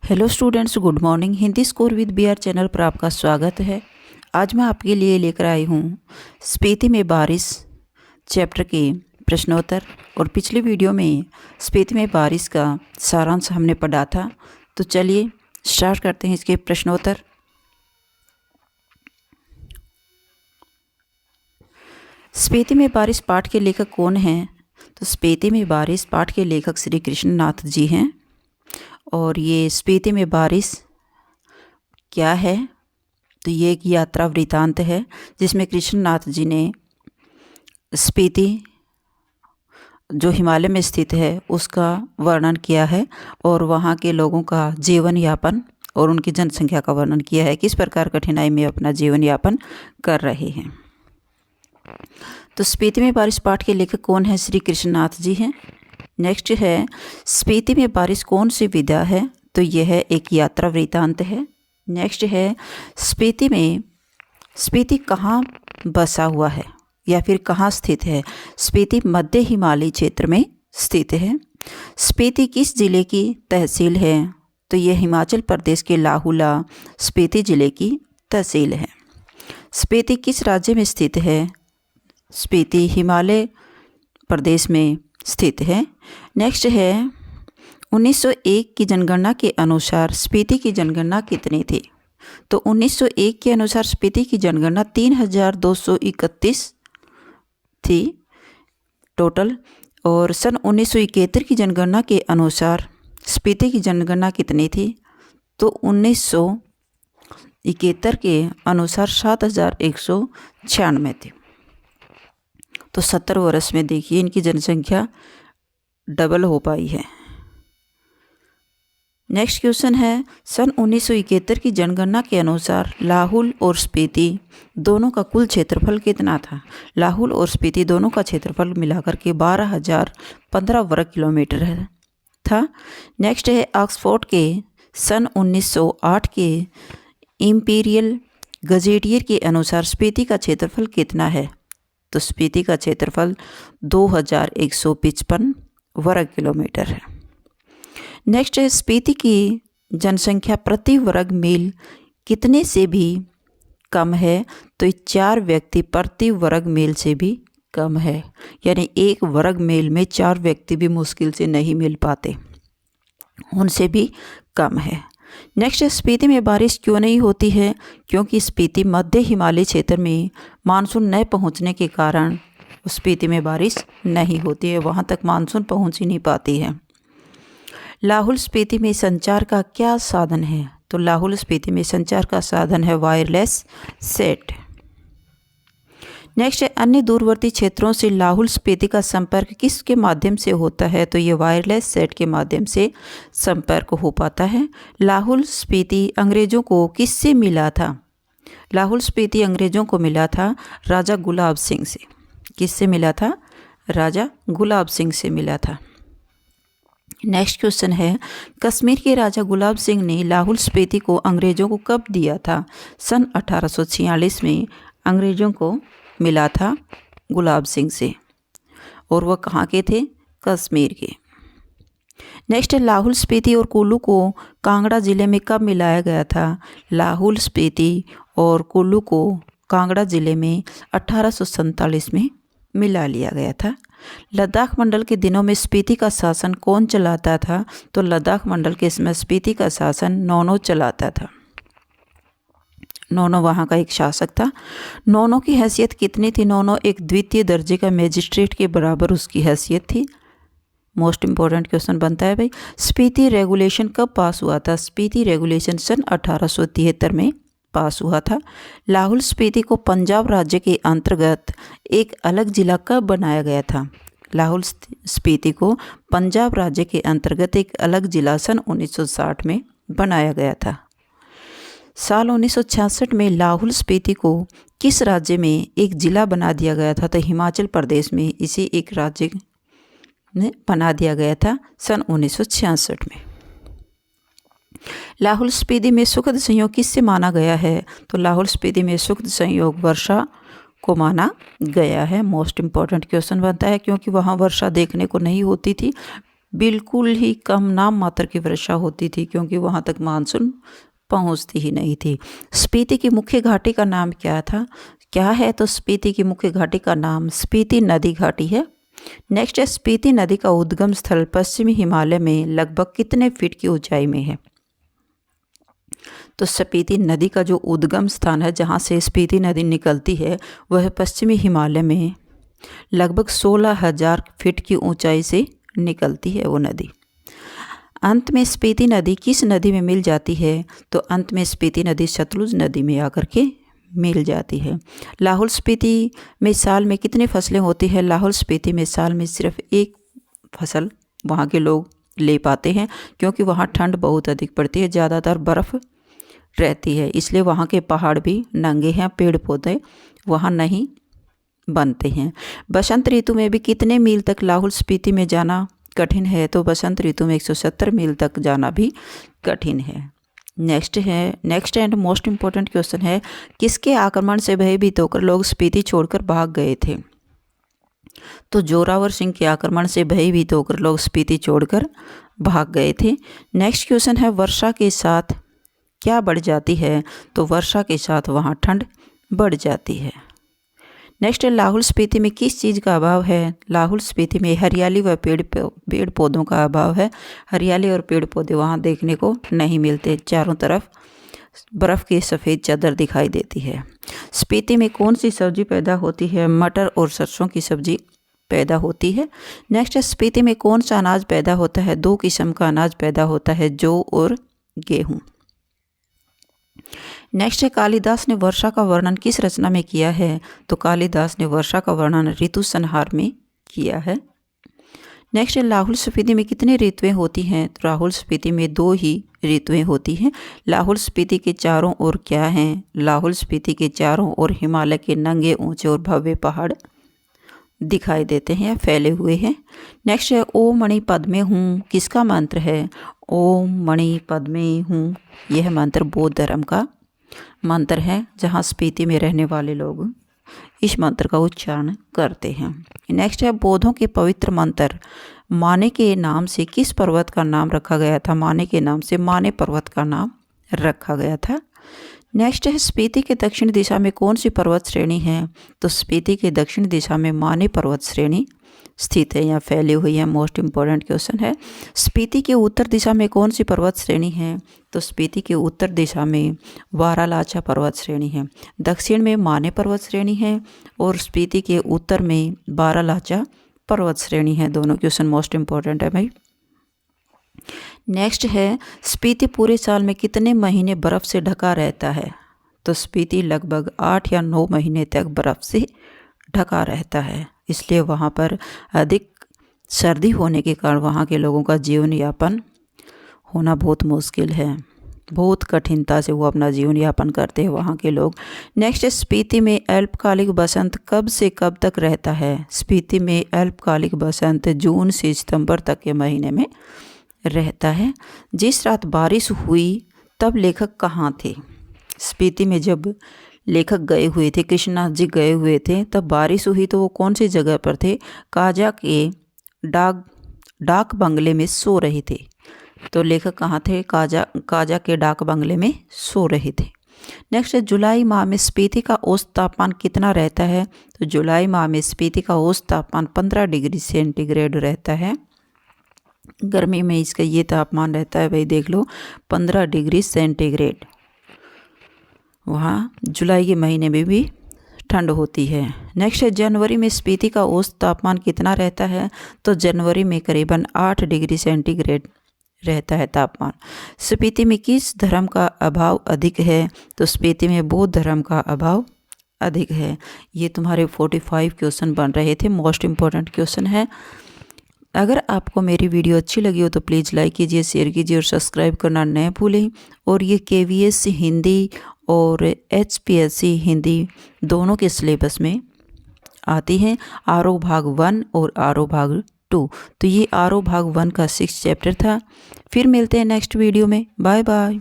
Hello students, good morning. Hindi score with BR channel पर आपका स्वागत है। आज मैं आपके लिए लेकर आई हूँ स्पीति में बारिश चैप्टर के प्रश्नोत्तर। और पिछली वीडियो में स्पीति में बारिश का सारांश हमने पढ़ा था, तो चलिए स्टार्ट करते हैं इसके प्रश्नोत्तर। स्पीति में बारिश पाठ के लेखक कौन हैं? तो स्पीति में बारिश पाठ के लेखक श्री कृष्णनाथ जी हैं। और ये स्पीति में बारिश क्या है? तो ये एक यात्रा वृतांत है जिसमें कृष्णनाथ जी ने स्पीति जो हिमालय में स्थित है उसका वर्णन किया है और वहाँ के लोगों का जीवन यापन और उनकी जनसंख्या का वर्णन किया है, किस प्रकार कठिनाई में अपना जीवन यापन कर रहे हैं। तो स्पीति में बारिश पाठ के लेखक कौन है? श्री कृष्णनाथ जी हैं। नेक्स्ट है स्पीति में बारिश कौन सी विधा है? तो यह एक यात्रा वृतांत है। नेक्स्ट है स्पीति कहाँ बसा हुआ है या फिर कहाँ स्थित है? स्पीति मध्य हिमालयी क्षेत्र में स्थित है। स्पीति किस जिले की तहसील है? तो यह हिमाचल प्रदेश के लाहुला स्पीति जिले की तहसील है। स्पीति किस राज्य में स्थित है? स्पीति हिमालय प्रदेश में स्थित है। नेक्स्ट है 1901 की जनगणना के अनुसार स्पीति की जनगणना कितनी थी? तो 1901 के अनुसार स्पीति की जनगणना 3231 थी टोटल। और सन 1971 की जनगणना के अनुसार स्पीति की जनगणना कितनी थी? तो 1971 के अनुसार 7196 थी। तो 70 वर्ष में देखिए इनकी जनसंख्या डबल हो पाई है। नेक्स्ट क्वेश्चन है सन 1971 की जनगणना के अनुसार लाहुल और स्पीति दोनों का कुल क्षेत्रफल कितना था? लाहुल और स्पीति दोनों का क्षेत्रफल मिलाकर के 12,015 वर्ग किलोमीटर था। नेक्स्ट है ऑक्सफोर्ड के सन 1908 के इंपीरियल गजेटियर के अनुसार स्पीति का क्षेत्रफल कितना है? तो स्पीति का क्षेत्रफल 2155 वर्ग किलोमीटर है। नेक्स्ट है स्पीति की जनसंख्या प्रति वर्ग मील कितने से भी कम है? तो 4 व्यक्ति प्रति वर्ग मील से भी कम है, यानी एक वर्ग मील में 4 व्यक्ति भी मुश्किल से नहीं मिल पाते, उनसे भी कम है। नेक्स्ट है स्पीति में बारिश क्यों नहीं होती है? क्योंकि स्पीति मध्य हिमालय क्षेत्र में मानसून न पहुंचने के कारण स्पीति में बारिश नहीं होती है, वहां तक मानसून पहुंच ही नहीं पाती है। लाहुल स्पीति में संचार का क्या साधन है? तो लाहुल स्पीति में संचार का साधन है वायरलेस सेट। नेक्स्ट है अन्य दूरवर्ती क्षेत्रों से लाहुल स्पीति का संपर्क किसके माध्यम से होता है? तो ये वायरलेस सेट के माध्यम से संपर्क हो पाता है। लाहुल स्पीति अंग्रेजों को किससे मिला था? लाहुल स्पीति अंग्रेजों को मिला था राजा गुलाब सिंह से। किससे मिला था? राजा गुलाब सिंह से मिला था। नेक्स्ट क्वेश्चन है कश्मीर के राजा गुलाब सिंह ने लाहुल स्पीति को अंग्रेजों को कब दिया था? सन 1846 में अंग्रेजों को मिला था गुलाब सिंह से, और वह कहाँ के थे? कश्मीर के। नेक्स्ट है लाहुल स्पीति और कुल्लू को कांगड़ा जिले में कब मिलाया गया था? लाहुल स्पीति और कुल्लू को कांगड़ा जिले में 1847 में मिला लिया गया था। लद्दाख मंडल के दिनों में स्पीति का शासन कौन चलाता था? तो लद्दाख मंडल के समय स्पीति का शासन नौनो चलाता था। नौनो वहाँ का एक शासक था। नौनो की हैसियत कितनी थी? नौनो एक द्वितीय दर्जे का मैजिस्ट्रेट के बराबर उसकी हैसियत थी। मोस्ट इम्पोर्टेंट क्वेश्चन बनता है भाई, स्पीति रेगुलेशन कब पास हुआ था? स्पीति रेगुलेशन सन 1873 में पास हुआ था। लाहुल स्पीति को पंजाब राज्य के अंतर्गत एक अलग जिला कब बनाया गया था? लाहुल स्पीति को पंजाब राज्य के अंतर्गत एक अलग जिला सन 1960 में बनाया गया था। साल 1966 में लाहुल स्पीति को किस राज्य में एक जिला बना दिया गया था? तो हिमाचल प्रदेश में इसे एक राज्य में बना दिया गया था सन 1966 में। लाहुल स्पीति में सुखद संयोग किससे माना गया है? तो लाहुल स्पीति में सुखद संयोग वर्षा को माना गया है। मोस्ट इम्पॉर्टेंट क्वेश्चन बनता है क्योंकि वहाँ वर्षा देखने को नहीं होती थी, बिल्कुल ही कम नाम मात्र की वर्षा होती थी, क्योंकि वहाँ तक मानसून पहुँचती ही नहीं थी। स्पीति की मुख्य घाटी का नाम क्या है? तो स्पीति की मुख्य घाटी का नाम स्पीति नदी घाटी है। नेक्स्ट है, स्पीति नदी का उद्गम स्थल पश्चिमी हिमालय में लगभग कितने फीट की ऊंचाई में है? तो स्पीति नदी का जो उद्गम स्थान है, जहाँ से स्पीति नदी निकलती है, वह पश्चिमी हिमालय में लगभग 16,000 फीट की ऊंचाई से निकलती है वो नदी। अंत में स्पीति नदी किस नदी में मिल जाती है? तो अंत में स्पीति नदी सतलुज नदी में आकर के मिल जाती है। लाहौल स्पीति में साल में कितनी फसलें होती है? लाहौल स्पीति में साल में सिर्फ एक फसल वहाँ के लोग ले पाते हैं, क्योंकि वहाँ ठंड बहुत अधिक पड़ती है, ज़्यादातर बर्फ़ रहती है, इसलिए वहाँ के पहाड़ भी नंगे हैं, पेड़ पौधे वहाँ नहीं बनते हैं। बसंत ऋतु में भी कितने मील तक लाहौल स्पीति में जाना कठिन है? तो बसंत ऋतु में 170 मील तक जाना भी कठिन है। Next and most important question है, किसके आक्रमण से भयभीत होकर लोग स्पीति छोड़कर भाग गए थे? तो जोरावर सिंह के आक्रमण से भयभीत होकर लोग स्पीति छोड़कर भाग गए थे। नेक्स्ट क्वेश्चन है, वर्षा के साथ क्या बढ़ जाती है? तो वर्षा के साथ वहाँ ठंड बढ़ जाती है। नेक्स्ट है, लाहौल स्पीति में किस चीज़ का अभाव है? लाहौल स्पीति में हरियाली व पेड़ पौधों का अभाव है। हरियाली और पेड़ पौधे वहाँ देखने को नहीं मिलते, चारों तरफ बर्फ़ की सफ़ेद चादर दिखाई देती है। स्पीति में कौन सी सब्जी पैदा होती है? मटर और सरसों की सब्जी पैदा होती है। नेक्स्ट है, स्पीति में कौन सा अनाज पैदा होता है? 2 किस्म का अनाज पैदा होता है, जौ और गेहूँ। नेक्स्ट है, कालिदास ने वर्षा का वर्णन किस रचना में किया है? तो कालिदास ने वर्षा का वर्णन ऋतु संहार में किया है। नेक्स्ट है, लाहौल स्पीति में कितनी ऋतुएं होती हैं? तो लाहौल स्पीति में 2 ही ऋतुएं होती हैं। लाहौल स्पीति के चारों ओर क्या हैं? लाहौल स्पीति के चारों ओर हिमालय के नंगे ऊंचे और भव्य पहाड़ दिखाई देते हैं, फैले हुए हैं। नेक्स्ट है, ओम मणि पद में हूँ किसका मंत्र है? ओम मणि पद में हूँ, यह मंत्र बौद्ध धर्म का मंत्र है, जहाँ स्पीति में रहने वाले लोग इस मंत्र का उच्चारण करते हैं। नेक्स्ट है, बौद्धों के पवित्र मंत्र माने के नाम से किस पर्वत का नाम रखा गया था? माने के नाम से माने पर्वत का नाम रखा गया था। नेक्स्ट है, स्पीति के दक्षिण दिशा में कौन सी पर्वत श्रेणी है? तो स्पीति के दक्षिण दिशा में माने पर्वत श्रेणी स्थित है या फैली हुई है। मोस्ट इम्पोर्टेंट क्वेश्चन है। स्पीति के उत्तर दिशा में कौन सी पर्वत श्रेणी है? तो स्पीति के उत्तर दिशा में बारालाचा पर्वत श्रेणी है। दक्षिण में माने पर्वत श्रेणी है और स्पीति के उत्तर में बारालाचा पर्वत श्रेणी है। दोनों क्वेश्चन मोस्ट इम्पोर्टेंट है भाई। नेक्स्ट है, स्पीति पूरे साल में कितने महीने बर्फ़ से ढका रहता है? तो स्पीति लगभग 8 या 9 महीने तक बर्फ़ से ढका रहता है, इसलिए वहाँ पर अधिक सर्दी होने के कारण वहाँ के लोगों का जीवन यापन होना बहुत मुश्किल है। बहुत कठिनता से वो अपना जीवन यापन करते हैं वहाँ के लोग। नेक्स्ट है, स्पीति में अल्पकालिक बसंत कब से कब तक रहता है? स्पीति में अल्पकालिक बसंत जून से सितंबर तक के महीने में रहता है। जिस रात बारिश हुई तब लेखक कहाँ थे? स्पीति में जब लेखक गए हुए थे, कृष्णनाथ जी गए हुए थे, तब बारिश हुई तो वो कौन सी जगह पर थे? काजा के डाक बंगले में सो रहे थे। तो लेखक कहाँ थे? काजा के डाक बंगले में सो रहे थे। नेक्स्ट है, जुलाई माह में स्पीति का औसत तापमान कितना रहता है? तो जुलाई माह में स्पीति का औसत तापमान 15 डिग्री सेंटीग्रेड रहता है। गर्मी में इसका ये तापमान रहता है भाई, देख लो 15 डिग्री सेंटीग्रेड। वहाँ जुलाई के महीने में भी ठंड होती है। नेक्स्ट है, जनवरी में स्पीति का औसत तापमान कितना रहता है? तो जनवरी में करीबन 8 डिग्री सेंटीग्रेड रहता है तापमान। स्पीति में किस धर्म का अभाव अधिक है? तो स्पीति में बौद्ध धर्म का अभाव अधिक है। ये तुम्हारे 45 क्वेश्चन बन रहे थे, मोस्ट इम्पोर्टेंट क्वेश्चन है। अगर आपको मेरी वीडियो अच्छी लगी हो तो प्लीज़ लाइक कीजिए, शेयर कीजिए और सब्सक्राइब करना न भूलें। और ये KVS हिंदी और HPSC हिंदी दोनों के सिलेबस में आती हैं, आरओ भाग 1 और आरओ भाग 2। तो ये आरओ भाग 1 का 6 चैप्टर था। फिर मिलते हैं नेक्स्ट वीडियो में। Bye bye.